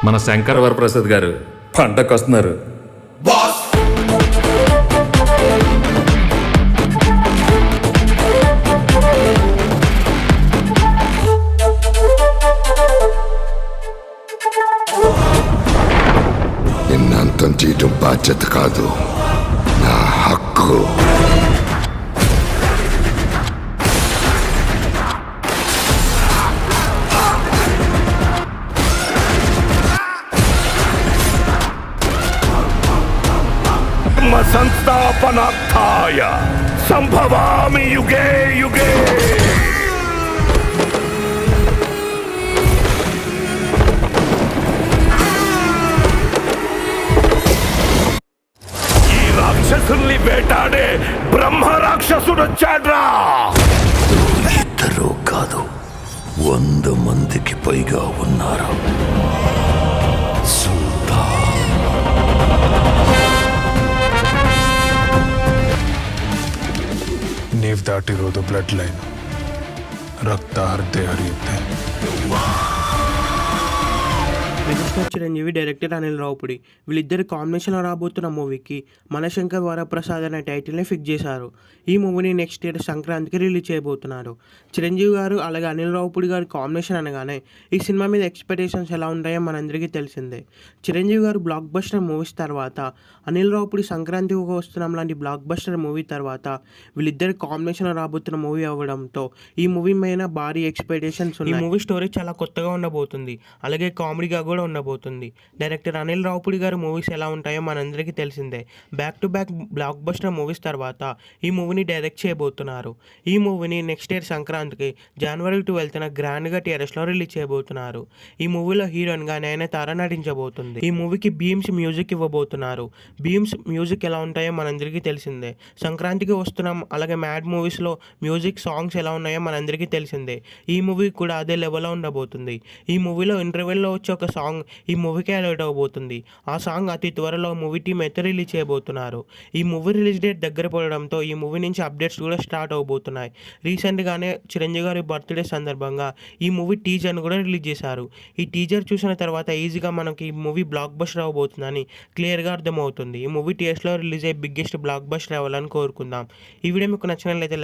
మన శంకర్ వరప్రసాద్ గారు పంటకు వస్తున్నారు. నిన్నంతం చేయటం బాధ్యత కాదు, నా హక్కు. సంస్థాపనార్థాయ సంభవామి యుగే యుగే. ఈ రాక్షసుల్ని వేటాడే బ్రహ్మ రాక్షసుడొచ్చాడ్రా. ఇద్దరు కాదు, 100 మందికి పైగా ఉన్నారు. ನೀವ್ ದಾಟಿರೋದು ಬ್ಲಡ್ ಲೈನ್, ರಕ್ತ ಹರಿದೇ ಹರಿಯುತ್ತೆ. మెగాస్టార్ చిరంజీవి, డైరెక్టర్ అనిల్ రావుపుడి వీళ్ళిద్దరి కాంబినేషన్లో రాబోతున్న మూవీకి మనశంకర్ వరప్రసాద్ అనే టైటిల్ని ఫిక్స్ చేశారు. ఈ మూవీని నెక్స్ట్ ఇయర్ సంక్రాంతికి రిలీజ్ చేయబోతున్నారు. చిరంజీవి గారు అలాగే అనిల్ రావుపుడి గారి కాంబినేషన్ అనగానే ఈ సినిమా మీద ఎక్స్పెక్టేషన్స్ ఎలా ఉంటాయో మనందరికీ తెలిసిందే. చిరంజీవి గారు బ్లాక్ బస్టర్ మూవీస్ తర్వాత, అనిల్ రావుపుడి సంక్రాంతికి వస్తున్నాం లాంటి బ్లాక్ బస్టర్ మూవీ తర్వాత వీళ్ళిద్దరి కాంబినేషన్లో రాబోతున్న మూవీ అవ్వడంతో ఈ మూవీ మీద భారీ ఎక్స్పెక్టేషన్స్ ఉన్నాయి. ఈ మూవీ స్టోరీ చాలా కొత్తగా ఉండబోతుంది, అలాగే కామెడీగా కూడా ఉండబోతుంది. డైరెక్టర్ అనిల్ రావుపుడి గారి మూవీస్ ఎలా ఉంటాయో మనందరికీ తెలిసిందే. Back to back block buster movies తర్వాత ఈ మూవీని డైరెక్ట్ చేయబోతున్నారు. ఈ మూవీని నెక్స్ట్ ఇయర్ సంక్రాంతికి January 12న గ్రాండ్గా టీఆర్ఎస్లో రిలీజ్ చేయబోతున్నారు. ఈ మూవీలో హీరోయిన్గా నయనతార నటించబోతుంది. ఈ మూవీకి బీమ్స్ మ్యూజిక్ ఇవ్వబోతున్నారు. బీమ్స్ మ్యూజిక్ ఎలా ఉంటాయో మనందరికీ తెలిసిందే. సంక్రాంతికి వస్తున్నాం అలాగే మ్యాడ్ మూవీస్లో మ్యూజిక్ సాంగ్స్ ఎలా ఉన్నాయో మనందరికీ తెలిసిందే. ఈ మూవీ కూడా అదే లెవెల్లో ఉండబోతుంది. ఈ మూవీలో ఇంటర్వెల్లో వచ్చే ఒక సాంగ్ ఈ మూవీకి అలర్ట్ అవబోతుంది. ఆ సాంగ్ అతి త్వరలో మూవీ టీమ్ అయితే రిలీజ్ చేయబోతున్నారు. ఈ మూవీ రిలీజ్ డేట్ దగ్గర పడడంతో ఈ మూవీ నుంచి అప్డేట్స్ కూడా స్టార్ట్ అవబోతున్నాయి. రీసెంట్గానే చిరంజీవి గారి బర్త్డే సందర్భంగా ఈ మూవీ టీజర్ను కూడా రిలీజ్ చేశారు. ఈ టీజర్ చూసిన తర్వాత ఈజీగా మనకి ఈ మూవీ బ్లాక్ బస్టర్ అవబోతుందని క్లియర్గా అర్థమవుతుంది. ఈ మూవీ టీఎస్లో రిలీజ్ అయ్యే బిగ్గెస్ట్ బ్లాక్ బస్టర్ అవ్వాలని కోరుకుందాం. ఈ వీడియో మీకు నచ్చినట్లయితే